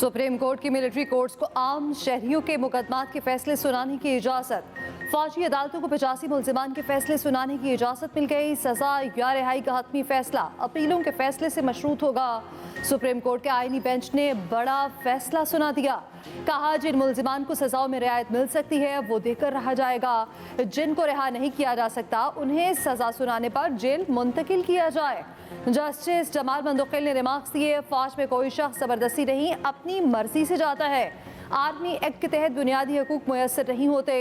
Supreme court की military courts को आम शहरियों के मुकदमात के फैसले सुनाने की इजाजत। फौजी अदालतों को 85 मुल्जिमान के फैसले सुनाने की इजाजत मिल गई। सजा या रिहाई का हतमी फैसला अपीलों के फैसले से मशरूत होगा। सुप्रीम कोर्ट के आईनी बेंच ने बड़ा फैसला सुना दिया। कहा जिन मुल्जिमान को सजाओं में रियायत मिल सकती है वो देकर रहा जाएगा। जिनको रिहा नहीं किया जा सकता उन्हें सजा सुनाने पर जेल मुंतकिल किया जाए। जस्टिस जमाल मंदोखिल ने रिमार्क्स दिए, फौज में कोई शख्स जबरदस्ती नहीं अपनी मर्जी से जाता है। आर्मी एक्ट के तहत बुनियादी हकूक मुयस्सर नहीं होते।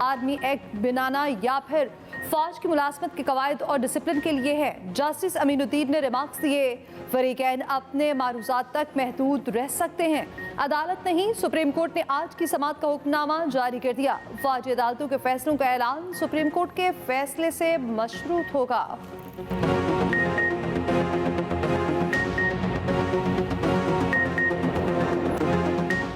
आर्मी एक्ट बनाना या फिर फौज की मुलाजमत के कवायद और डिसिप्लिन के लिए है। जस्टिस अमीनुद्दीन ने रिमार्क्स दिए, फरीकैन अपने मारूजात तक महदूद रह सकते हैं, अदालत नहीं। सुप्रीम कोर्ट ने आज की समाअत का हुक्मनामा जारी कर दिया। फौजी अदालतों के फैसलों का ऐलान सुप्रीम कोर्ट के फैसले से मशरूत होगा।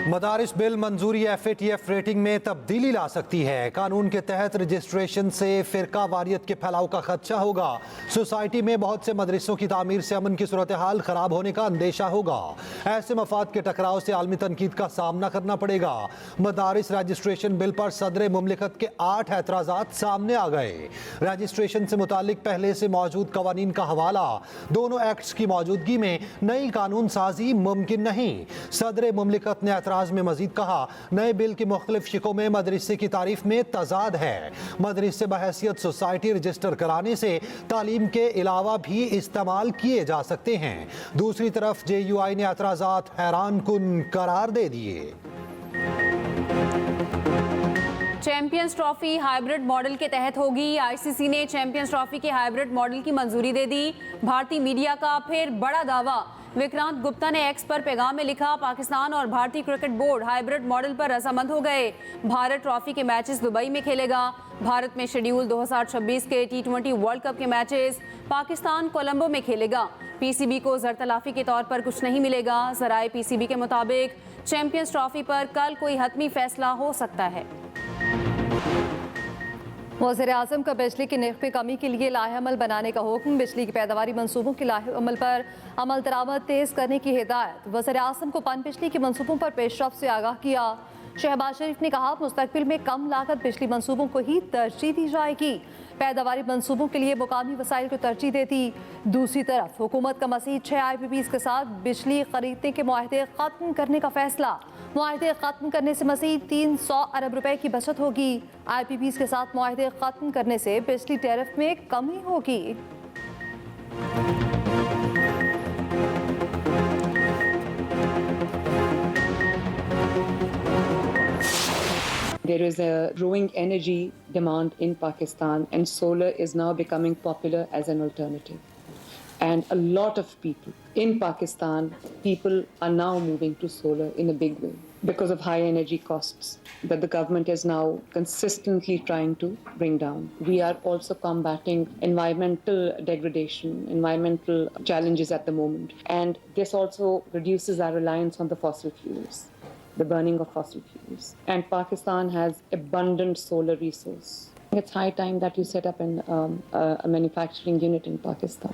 मदारिस बिल मंजूरी FATF रेटिंग में तब्दीली ला सकती है। कानून के तहत रजिस्ट्रेशन से फिरका वारियत के फैलाव का खदशा होगा। सोसाइटी में बहुत से मदरसों की तामीर से अमन की सूरत हाल खराब होने का अंदेशा होगा। ऐसे मफाद के टकराव से आलमी तनकीद का सामना करना पड़ेगा। मदारिस रजिस्ट्रेशन बिल पर सदर मुमलिकत के 8 एतराज़ात सामने आ गए। रजिस्ट्रेशन से मुतालिक पहले से मौजूद कवानीन का हवाला, दोनों एक्ट्स की मौजूदगी में नई कानून साजी मुमकिन नहीं। सदर मुमलिकत ने में मजीद कहा, नए बिल की मुख्तलिफ शिकों में मदरसे की तारीफ में तजाद है। मदरसे बहैसियत सोसाइटी रजिस्टर कराने से तालीम के अलावा भी इस्तेमाल किए जा सकते हैं। दूसरी तरफ JUI ने एतराज़ात हैरान कुन करार दे दिए। चैंपियंस ट्रॉफी हाइब्रिड मॉडल के तहत होगी। ICC ने चैंपियंस ट्रॉफी के हाइब्रिड मॉडल की मंजूरी दे दी। भारतीय मीडिया का फिर बड़ा दावा। विक्रांत गुप्ता ने एक्स पर पैगाम में लिखा, पाकिस्तान और भारतीय क्रिकेट बोर्ड हाइब्रिड मॉडल पर रजामंद हो गए। भारत ट्रॉफी के मैचेस दुबई में खेलेगा। भारत में शेड्यूल 2026 के T20 वर्ल्ड कप के मैचेस पाकिस्तान कोलंबो में खेलेगा। PCB को ज़रतलाफी के तौर पर कुछ नहीं मिलेगा। ज़राए PCB के मुताबिक चैंपियंस ट्रॉफी पर कल कोई हतमी फैसला हो सकता है। वज़ीर-ए-आज़म का बिजली की नर्ख़ में कमी के लिए लाहेअमल बनाने का हुक्म। बिजली की पैदावारी मनसूबों के लाहेअमल पर अमल दरामद तेज़ करने की हिदायत। वज़ीर-ए-आज़म को पनबिजली के मनसूबों पर पेशरफ्त से आगाह किया। शहबाज शरीफ ने कहा, मुस्तक़बिल में कम लागत बिजली मनसूबों को ही तरजीह दी जाएगी। पैदावारी मनसूबों के लिए मुकामी वसाइल को तरजीह देती। दूसरी तरफ हुकूमत का मज़ीद 6 IPPs के साथ बिजली खरीदने के मुआहदे ख़त्म करने का फैसला। मुआहदे ख़त्म करने से मज़ीद 300 अरब रुपए की बचत होगी। IPPs के साथ मुआहदे ख़त्म करने से बिजली टैरिफ में कमी होगी। There is a growing energy demand in Pakistan, and solar is now becoming popular as an alternative. And a lot of people in Pakistan, people are now moving to solar in a big way because of high energy costs that the government is now consistently trying to bring down. We are also combating environmental degradation, environmental challenges at the moment. And this also reduces our reliance on the fossil fuels, the burning of fossil fuels. And Pakistan has abundant solar resource. It's high time that you set up a manufacturing unit in Pakistan.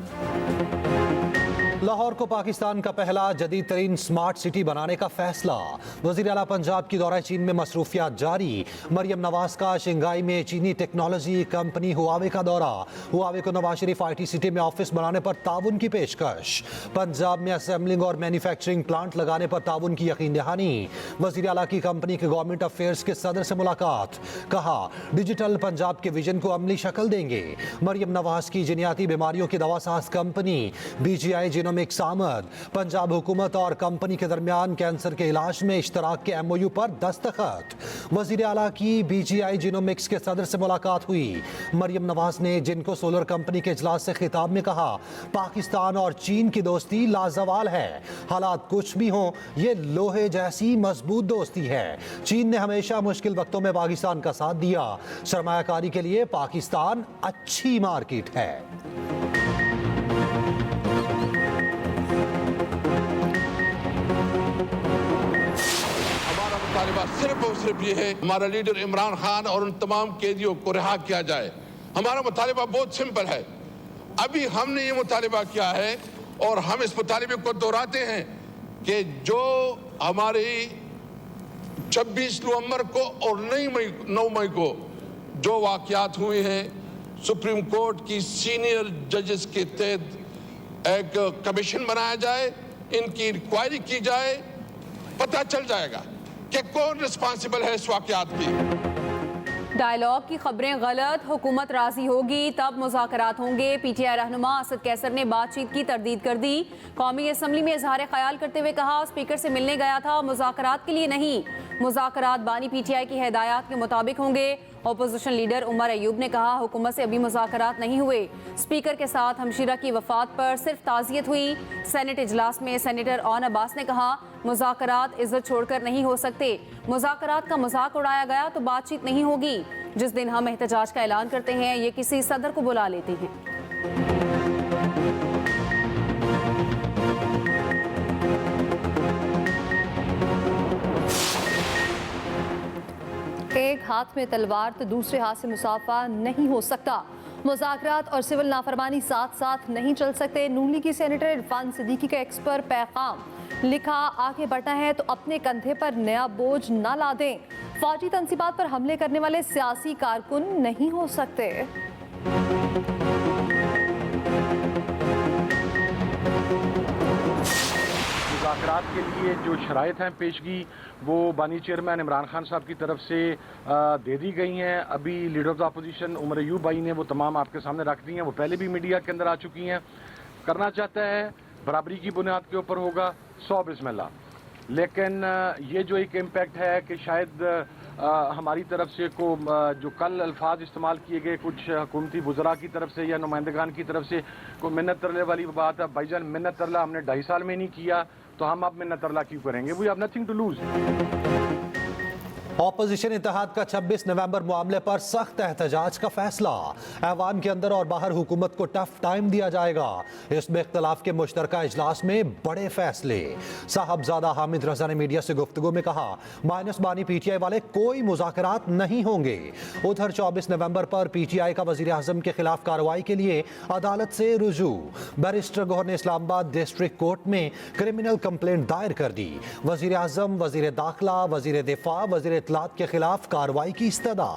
Lahore को पाकिस्तान का पहला जदीद तरीन smart city बनाने का फैसला। वज़ीर आला पंजाब की दौरा चीन में मसरूफियात जारी। मरियम नवाज का शंघाई में चीनी टेक्नोलॉजी कंपनी हुआवे का दौरा। हुआवे को नवाज शरीफ IT सिटी में ऑफिस बनाने पर ताउन की पेशकश। पंजाब में असेंबलिंग और मैन्युफैक्चरिंग प्लांट लगाने पर ताउन की यकीन दहानी। वज़ीर आला की कंपनी के गवर्नमेंट अफेयर्स के सदर से मुलाकात। कहा, डिजिटल पंजाब के विजन को अमली शक्ल देंगे। मरियम नवाज की जिनियाती बीमारियों की दवा साज कंपनी BGI जिनोमिक्स आमद। पंजाब हुकूमत और कंपनी के दरमियान कैंसर के इलाज में इश्तराक के MOU पर दस्तखत। वज़ीर आला की BGI जिनोमिक्स के सदर से मुलाकात हुई। मरियम नवाज ने जिनको सोलर कंपनी के इजलास से खिताब में कहा, पाकिस्तान और चीन की दोस्ती लाजवाल है। हालात कुछ भी हों, ये लोहे जैसी मजबूत दोस्ती है। चीन ने हमेशा मुश्किल वक्तों में पाकिस्तान का साथ दिया। सरमायाकारी के लिए पाकिस्तान अच्छी मार्केट है। मुतालिबा सिर्फ और सिर्फ ये है, हमारा लीडर इमरान खान और उन तमाम कैदियों को रिहा किया जाए। हमारा मुतालिबा बहुत सिंपल है। अभी हमने ये मुतालिबा किया है और हम इस मुतालिबे को दोहराते हैं कि जो हमारी 26 नवंबर को और 9 मई को जो वाकयात हुए हैं, सुप्रीम कोर्ट की सीनियर जजेस के तहत एक कमीशन बनाया जाए, इनकी इंक्वायरी की जाए, पता चल जाएगा कि कौन रिस्पॉन्सिबल है इस वाकयात की। डायलॉग की खबरें गलत, हुकूमत राजी होगी तब मुज़ाकरात होंगे। पीटीआई रहनुमा असद कैसर ने बातचीत की तरदीद कर दी। कौमी असम्बली में इजहार ख्याल करते हुए कहा, स्पीकर से मिलने गया था, मुज़ाकरात के लिए नहीं। मुज़ाकरात बानी पीटीआई की हिदायत के मुताबिक होंगे। अपोजिशन लीडर उमर अयूब ने कहा, हुकूमत से अभी मुज़ाकरात नहीं हुए। स्पीकर के साथ हमशीरा की वफात पर सिर्फ ताज़ियत हुई। सेनेट इजलास में सेनेटर ओन अब्बास ने कहा, मुज़ाकरात इज्जत छोड़कर नहीं हो सकते। मुज़ाकरात का मजाक उड़ाया गया तो बातचीत नहीं होगी। जिस दिन हम एहतजाज का ऐलान करते हैं, ये किसी सदर को बुला लेते हैं। एक हाथ में तलवार तो दूसरे हाथ से मुसाफा नहीं हो सकता। मुज़ाकरात और सिविल नाफरमानी साथ साथ नहीं चल सकते। नून लीग की सेनेटर इरफान सिद्दीकी का एक्स पर पैगाम लिखा, आगे बढ़ना है तो अपने कंधे पर नया बोझ न ला दें। फौजी तंसीबात पर हमले करने वाले सियासी कारकुन नहीं हो सकते। मुज़ाकरात के लिए जो शराइत हैं पेशगी, वो बानी चेयरमैन इमरान खान साहब की तरफ से दे दी गई हैं। अभी leader of the opposition Omar Ayub भाई ने वो तमाम आपके सामने रख दी हैं। वो पहले भी मीडिया के अंदर आ चुकी हैं। करना चाहता है बराबरी की बुनियाद के ऊपर होगा, 100 बिस्मिल्लाह। लेकिन ये जो एक इम्पैक्ट है कि शायद हमारी तरफ से को जो कल अल्फाज इस्तेमाल किए गए कुछ हुकूमती वज़रा की तरफ से या नुमाइंदगान की तरफ से को मिन्नत तरले वाली बात है। भाईजान, मिन्नत तरला हमने 2.5 साल में नहीं किया तो हम अब मिन्नत तरला क्यों करेंगे? We have nothing to lose. Opposition इत्तेहाद का 26 नवंबर मामले पर सख्त एहतजाज का फैसला। ऐवान के अंदर और बाहर हुकूमत को टफ टाइम दिया जाएगा। इसमें इख्तलाफ के मुश्तरका इजलास में बड़े फैसले। साहबजादा हामिद रजा ने मीडिया से गुफ्तगू में कहा, माइनस बानी पीटीआई वाले कोई मुज़ाकरात नहीं होंगे। उधर 24 नवंबर पर पीटीआई का वजीर आजम के खिलाफ कार्रवाई के लिए अदालत से रुजू। बैरिस्टर गौहर ने इस्लामाबाद डिस्ट्रिक्ट कोर्ट में क्रिमिनल कंप्लेंट दायर कर दी। वजीर आजम, वजीर दाखिला, वजीर दिफा, वजीर इत्तलात के खिलाफ कार्रवाई की इस्तदा।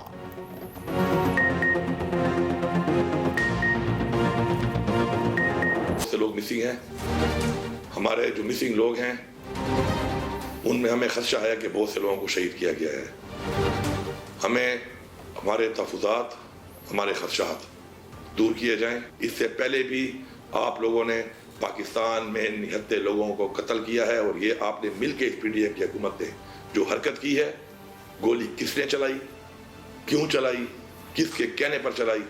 लोग मिसिंग हैं। हमारे जो मिसिंग लोग हैं उनमें हमें खदशा है कि बहुत से लोगों को शहीद किया गया है। हमें हमारे तहफ़्फ़ुज़ात, हमारे खदशात दूर किए जाएं। इससे पहले भी आप लोगों ने पाकिस्तान में निहत्ते लोगों को कत्ल किया है और ये आपने मिलकर इस पीडीएम की हुकूमत ने जो हरकत की है, गोली किसने चलाई, क्यों चलाई, किसके कहने पर चलाई,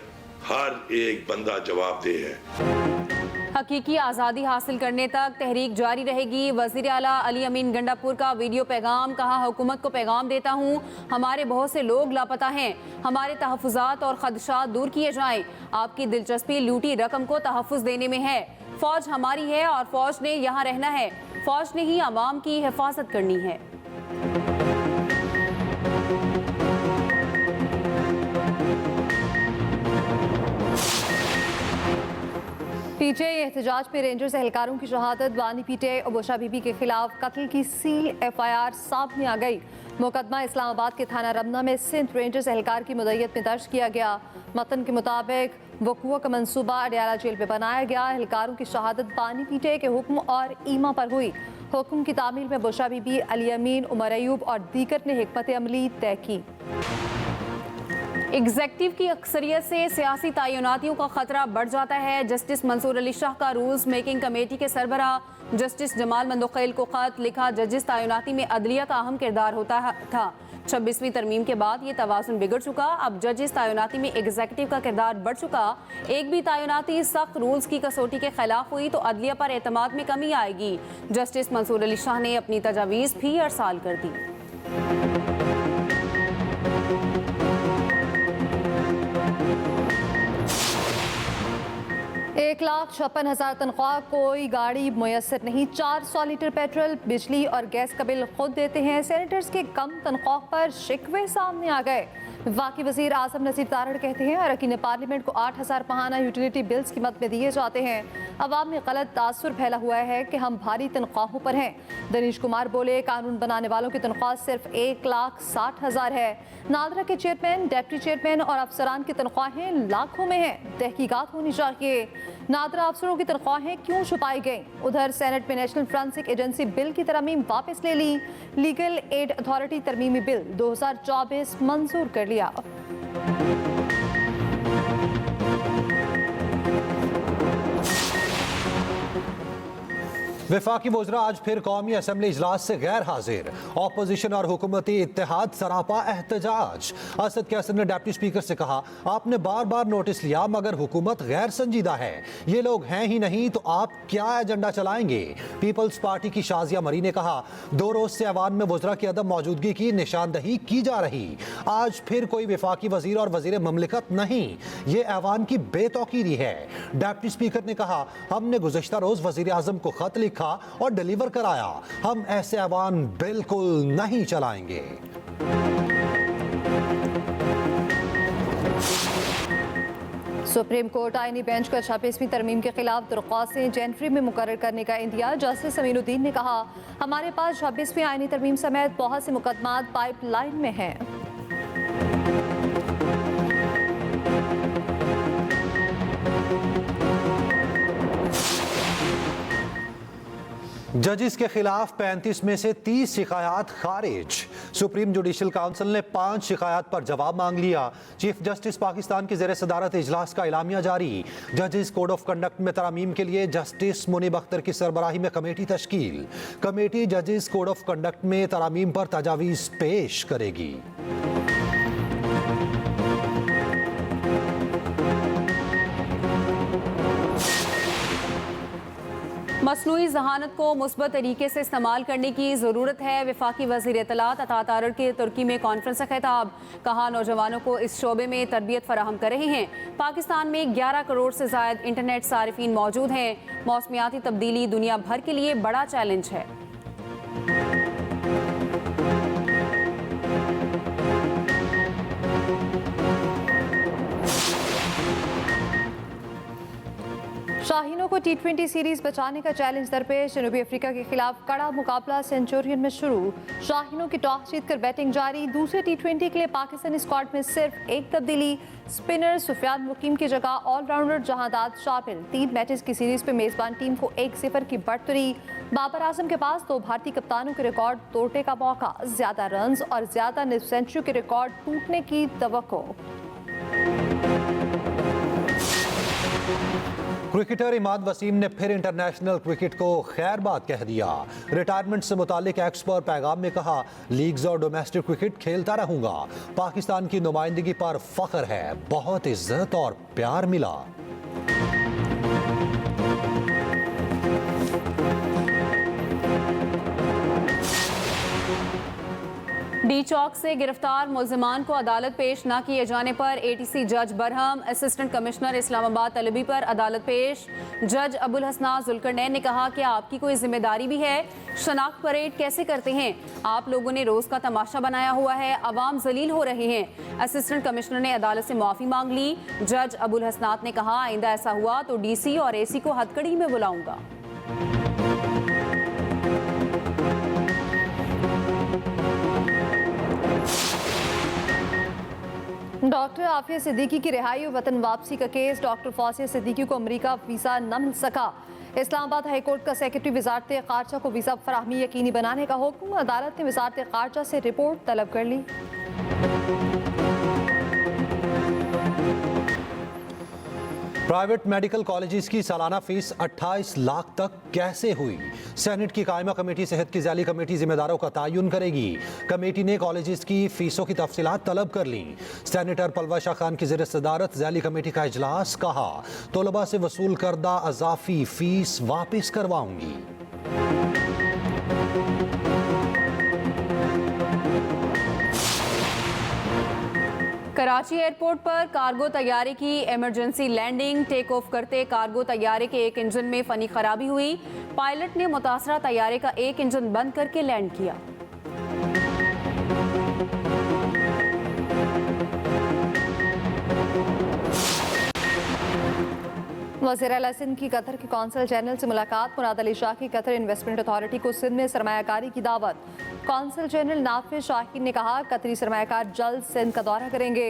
हर एक बंदा जवाबदेह है। हकीकी आज़ादी हासिल करने तक तहरीक जारी रहेगी। वज़ीर आला अली अमीन गंडापुर का वीडियो पैगाम, कहा, हुकूमत को पैगाम देता हूँ, हमारे बहुत से लोग लापता हैं, हमारे तहफ़्फ़ुज़ात और खदशात दूर किए जाएं। आपकी दिलचस्पी लूटी रकम को तहफ़्फ़ुज़ देने में है। फ़ौज हमारी है और फ़ौज ने यहाँ रहना है। फ़ौज ने ही अवाम की हिफाजत करनी है। पीटीआई एहतजाज में रेंजर्स एहलकारों की शहादत। बानी पीटीआई और बुशा बीबी के खिलाफ कत्ल की सील एफआईआर सामने आ गई। मुकदमा इस्लामाबाद के थाना रमना में सिंध रेंजर्स एहलकार की मुद्दत में दर्ज किया गया। मतन के मुताबिक वक़ुआ का मंसूबा अडियाला जेल में बनाया गया। एहलकारों की शहादत बानी पीटीआई के हुक्म और ईमा पर हुई। हुक्म की तामील में बुशा बीबी, अली अमीन, उमर अयूब और दीगर ने हिकमत अमली तय की। एग्जेक्टिव की अक्सरियत से सियासी तयनातियों का खतरा बढ़ जाता है। जस्टिस मंसूर अली शाह का रूल्स मेकिंग कमेटी के सरबराह जस्टिस जमाल मंदोखेल को खत लिखा। जजिस तयनाती में अदलिया का अहम किरदार होता था। 26वीं तरमीम के बाद ये तवाज़ुन बिगड़ चुका। अब जजिस तयनाती में एग्जेक्टिव का किरदार बढ़ चुका। एक भी तयनाती सख्त रूल्स की कसौटी के खिलाफ हुई तो अदलिया पर एतमाद में कमी आएगी। जस्टिस मंसूर अली शाह ने अपनी तजावीज़ भी अरसाल कर दी। 1,56,000 तनख्वाह, कोई गाड़ी मुयसर नहीं। 400 लीटर पेट्रोल, बिजली और गैस का बिल खुद देते हैं। सेनेटर्स के कम तनख्वाह पर शिकवे सामने आ गए। वफाकी वजीर आजम नसीर तारड़ कहते हैं अरकान पार्लियामेंट को 8,000 माहाना यूटिलिटी बिल्स की मद में दिए जाते हैं। अवाम में गलत तासुर फैला हुआ है कि हम भारी तनख्वाहों पर हैं। दनीश कुमार बोले कानून बनाने वालों की तनख्वाह सिर्फ 1,60,000 है। नादरा के चेयरमैन, डिप्टी चेयरमैन और अफसरान की तनख्वाहें लाखों में हैं। तहकीकात होनी चाहिए। नादरा अफसरों की तनख्वाहें क्यों छुपाई गई? उधर सेनेट में नेशनल फोरेंसिक एजेंसी बिल की तरमीम वापस ले ली। लीगल एड अथॉरिटी तरमीमी बिल 2024 मंजूर कर लिया। वफाकी वज़रा आज फिर कौमी असम्बली इजलास से गैर हाजिर। ऑपोजिशन और हुकूमती इत्तेहाद सरापा एहतजाज। असद कैसर ने डिप्टी स्पीकर से कहा, आपने बार बार नोटिस लिया मगर हुकूमत गैर संजीदा है। ये लोग हैं ही नहीं तो आप क्या एजेंडा चलाएंगे? पीपल्स पार्टी की शाजिया मरी ने कहा, 2 रोज से ऐवान में वज़रा की अदम मौजूदगी की निशानदही की जा रही। आज फिर कोई वफाकी वजीर और वजीर ममलिकत नहीं, ये ऐवान की बेतौकीरी है। डिप्टी स्पीकर ने कहा, हमने गुज़श्ता रोज वजीर आजम को खत लिखा और डिलीवर कराया। हम ऐसे ऐवान बिल्कुल नहीं चलाएंगे। सुप्रीम कोर्ट आईनी बेंच का 26वीं तरमीम के खिलाफ दरख्वास्तें जनवरी में मुकर्रर करने का इंदिया। जस्टिस अमीनुद्दीन ने कहा, हमारे पास 26वीं आईनी तरमीम समेत बहुत से मुकदमात पाइपलाइन में हैं। जजिस के खिलाफ 35 में से 30 शिकायत खारिज। सुप्रीम जुडिशल काउंसिल ने 5 शिकायत पर जवाब मांग लिया। चीफ जस्टिस पाकिस्तान की ज़ेर सदारत इजलास का इलामिया जारी। जजिस कोड ऑफ कंडक्ट में तरमीम के लिए जस्टिस मुनीब अख्तर की सरबराही में कमेटी तश्कील। कमेटी जजिस कोड ऑफ कंडक्ट में तरमीम पर तजावीज़ पेश करेगी। मसनूई जहानत को मुस्बत तरीके से इस्तेमाल करने की ज़रूरत है। वफाकी वज़ीर इत्तलात अता तारड़ के तुर्की में कॉन्फ्रेंस से खिताब। कहा, नौजवानों को इस शोबे में तरबियत फराहम कर रहे हैं। पाकिस्तान में 11 करोड़ से ज़ायद इंटरनेट सारिफीन मौजूद हैं। मौसमियाती तब्दीली दुनिया भर के लिए बड़ा चैलेंज है। शाहीनों को T20 सीरीज बचाने का चैलेंज दरपेश। जनूबी अफ्रीका के खिलाफ कड़ा मुकाबला सेंचुरियन में शुरू। शाहीनों की टॉस जीतकर बैटिंग जारी। दूसरे T20 के लिए पाकिस्तानी स्क्वाड में सिर्फ एक तब्दीली। स्पिनर सुफियान मुकीम की जगह ऑलराउंडर जहादाद शामिल। 3 मैचेस की सीरीज पे मेजबान टीम को 1-0 की बढ़तरी। बाबर आजम के पास 2 भारतीय कप्तानों के रिकॉर्ड तोड़ने का मौका। ज्यादा रन्स और ज्यादा निस्फ सेंचुरी के रिकॉर्ड टूटने की तवक्को। क्रिकेटर इमाद वसीम ने फिर इंटरनेशनल क्रिकेट को खैरबाद कह दिया। रिटायरमेंट से मुतालिक एक्स पर पैगाम में कहा, लीग्स और डोमेस्टिक क्रिकेट खेलता रहूंगा। पाकिस्तान की नुमाइंदगी पर फख्र है, बहुत इज्जत और प्यार मिला। डी चौक से गिरफ्तार मुल्जिमान को अदालत पेश न किए जाने पर ATC जज बरहम। असिस्टेंट कमिश्नर इस्लामाबाद तलबी पर अदालत पेश। जज अबुल हसना जुल्करनैन ने कहा कि आपकी कोई जिम्मेदारी भी है? शनाख्त परेड कैसे करते हैं? आप लोगों ने रोज का तमाशा बनाया हुआ है, अवाम जलील हो रहे हैं। असिस्टेंट कमिश्नर ने अदालत से माफी मांग ली। जज अबुल हसनात ने कहा, आइंदा ऐसा हुआ तो DC और AC को हथकड़ी में बुलाऊंगा। डॉक्टर आफिया सिद्दीकी की रिहाई और वतन वापसी का केस। डॉक्टर फौजिया सिद्दीकी को अमेरिका वीज़ा न मिल सका। इस्लामाबाद हाई कोर्ट का सेक्रेटरी वजारत खारजा को वीज़ा फराहमी यकीनी बनाने का हुक्म। अदालत ने वजारत खारजा से रिपोर्ट तलब कर ली। प्राइवेट मेडिकल कॉलेजेस की सालाना फीस 28 लाख तक कैसे हुई? सेनेट की कायमा कमेटी सेहत की ज़ैली कमेटी जिम्मेदारों का तयन करेगी। कमेटी ने कॉलेजेस की फीसों की तफसीलात तलब कर ली। सेनेटर पलवा शाह खान की ज़ेर सदारत ज़ैली कमेटी का इजलास। कहा, तलबा से वसूल करदा अजाफी फीस वापस करवाऊंगी। कराची एयरपोर्ट पर कार्गो तैयारे की इमरजेंसी लैंडिंग। टेक ऑफ करते कार्गो तैयारे के एक इंजन में फनी खराबी हुई। पायलट ने मुतासरा तैयारे का एक इंजन बंद करके लैंड किया। वज़ीर आला सिंध की कतर के कौंसल जनरल से मुलाकात। मुराद अली शाह की कतर इन्वेस्टमेंट अथॉरिटी को सिंध में सरमायाकारी की दावत। कौंसल जनरल नाफिज शाहीन ने कहा कतरी सरमायाकार जल्द सिंध का दौरा करेंगे।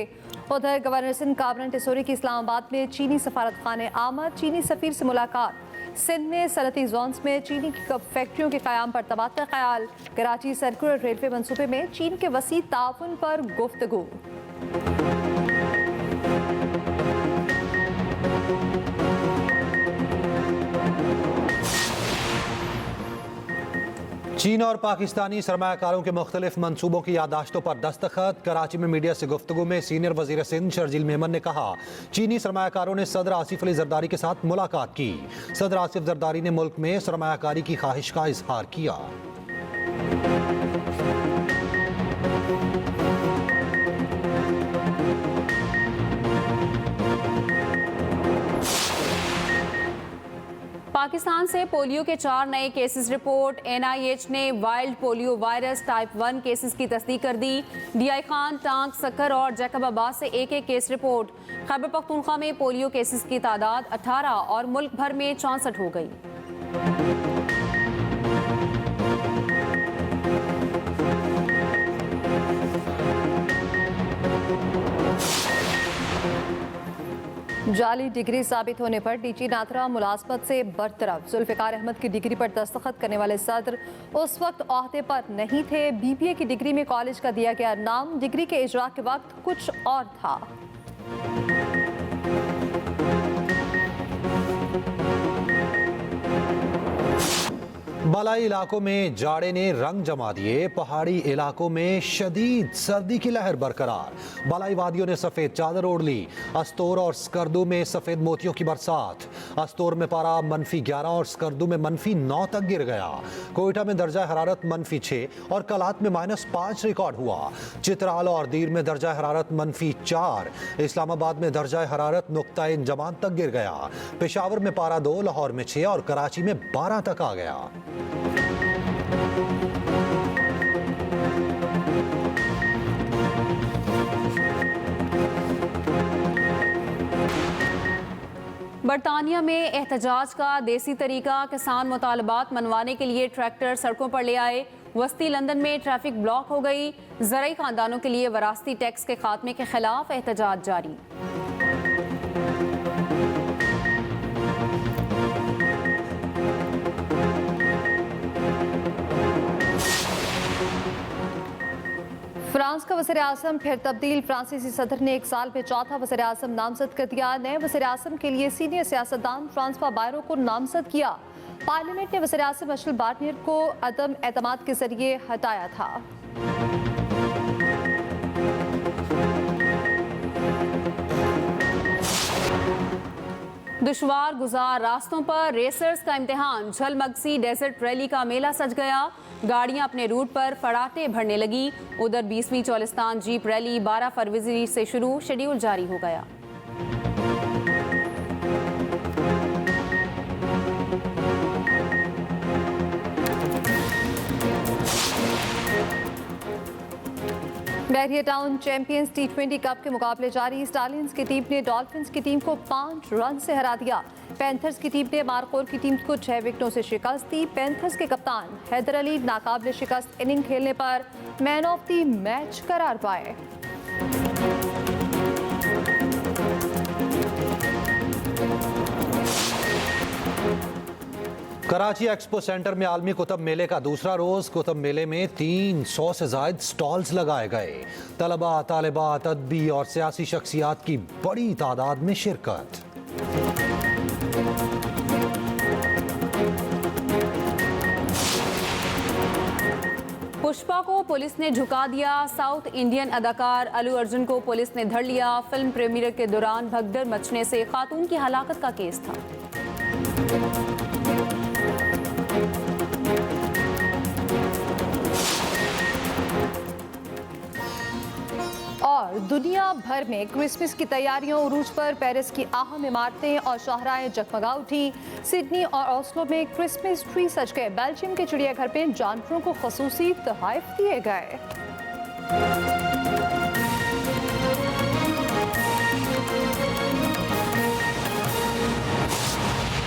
उधर गवर्नर सिंध काबरन टिसोरी की इस्लामाबाद में चीनी सफारत खाने आमद। चीनी सफीर से मुलाकात। सिंध में सनती जोन्स में चीनी की फैक्ट्रियों के क़याम पर तबादला ख्याल। कराची सर्कुलर रेलवे मनसूबे में चीन के वसी ताउन पर गुफ्तगू। चीन और पाकिस्तानी सरमायाकारों के मुख्तलिफ मनसूबों की यादाश्तों पर दस्तखत। कराची में मीडिया से गुफ्तगू में सीनियर वजीर सिंध शर्जील मेमन ने कहा चीनी सरमायाकारों ने सदर आसिफ अली जरदारी के साथ मुलाकात की। सदर आसिफ जरदारी ने मुल्क में सरमायाकारी की ख्वाहिश का इजहार किया। पाकिस्तान से पोलियो के 4 नए केसेस रिपोर्ट। NIH ने wild polio virus type 1 cases की तस्दीक कर दी। DI खान, टांक, सक्कर और जैकबाबाद से एक केस रिपोर्ट। खैबर पख्तूनख्वा में पोलियो केसेस की तादाद 18 और मुल्क भर में 64 हो गई। जाली डिग्री साबित होने पर डीजी नाथरा मुलाजमत से बरतरफ। जुल्फिकार अहमद की डिग्री पर दस्तखत करने वाले सदर उस वक्त ओहदे पर नहीं थे। BBA की डिग्री में कॉलेज का दिया गया नाम डिग्री के इजरा के वक्त कुछ और था। बालाई इलाकों में जाड़े ने रंग जमा दिए। पहाड़ी इलाकों में शदीद सर्दी की लहर बरकरार। बालाई वादियों ने सफेद चादर ओढ़ ली। अस्तोर और स्कर्दू में सफेद मोतियों की बरसात। अस्तोर में पारा -11 और स्कर्दू में -9 तक गिर गया। कोयटा में दर्जा हरारत -6 और कलात में -5 रिकॉर्ड हुआ। चित्राल और दीर में दर्जा हरारत -4। इस्लामाबाद में दर्जा हरारत नुक्ता जमान तक गिर गया। पेशावर में पारा 2, लाहौर में 6 और कराची में 12 तक आ गया। बरतानिया में एहतजाज का देसी तरीका। किसान मुतालबात मनवाने के लिए ट्रैक्टर सड़कों पर ले आए। वस्ती लंदन में ट्रैफिक ब्लॉक हो गई। ज़रई खानदानों के लिए वरासती टैक्स के खात्मे के खिलाफ एहतजाज जारी। फ्रांस का वज़ीर आज़म फिर तब्दील। फ्रांसीसी सदर ने 1 साल में चौथा वज़ीर आज़म नामजद कर दिया। नए वज़ीर आज़म के लिए सीनियर सियासतदान फ्रांसवा बायरो को नामजद किया। पार्लियामेंट ने वज़ीर आज़म मिशेल बार्नियर को अदम एतमाद के जरिए हटाया था। दुश्वार गुजार रास्तों पर रेसर्स का इम्तिहान। झलमगसी डेजर्ट रैली का मेला सज गया। गाड़ियां अपने रूट पर फड़ाटे भरने लगी। उधर 20वीं चौलिस्तान जीप रैली 12 फरवरी से शुरू। शेड्यूल जारी हो गया। बहरिया टाउन चैंपियंस T20 कप के मुकाबले जारी। स्टालियंस की टीम ने डॉल्फिन्स की टीम को 5 रन से हरा दिया। पैंथर्स की टीम ने मारकोर की टीम को 6 विकेटों से शिकस्त दी। पैंथर्स के कप्तान हैदर अली नाकाबिले शिकस्त इनिंग खेलने पर मैन ऑफ द मैच करार पाए। कराची एक्सपो सेंटर में आलमी कुतुब मेले का दूसरा रोज। कुतुब मेले में 300 से ज्यादा स्टॉल्स लगाए गए। तलबा, तालिबात, अदबी और सियासी शख्सियात की बड़ी तादाद में शिरकत। पुष्पा को पुलिस ने झुका दिया। साउथ इंडियन अदाकार अल्लू अर्जुन को पुलिस ने धर लिया। फिल्म प्रीमियर के दौरान भगदड़ मचने से खातून की हलाकत का केस था। और दुनिया भर में क्रिसमस की तैयारियों उरूज पर। पेरिस की अहम इमारतें और शाहराएं जगमगा उठी। सिडनी और ओस्लो में क्रिसमस ट्री सज गए। बेल्जियम के चिड़ियाघर में जानवरों को खसूसी तोहफे दिए गए।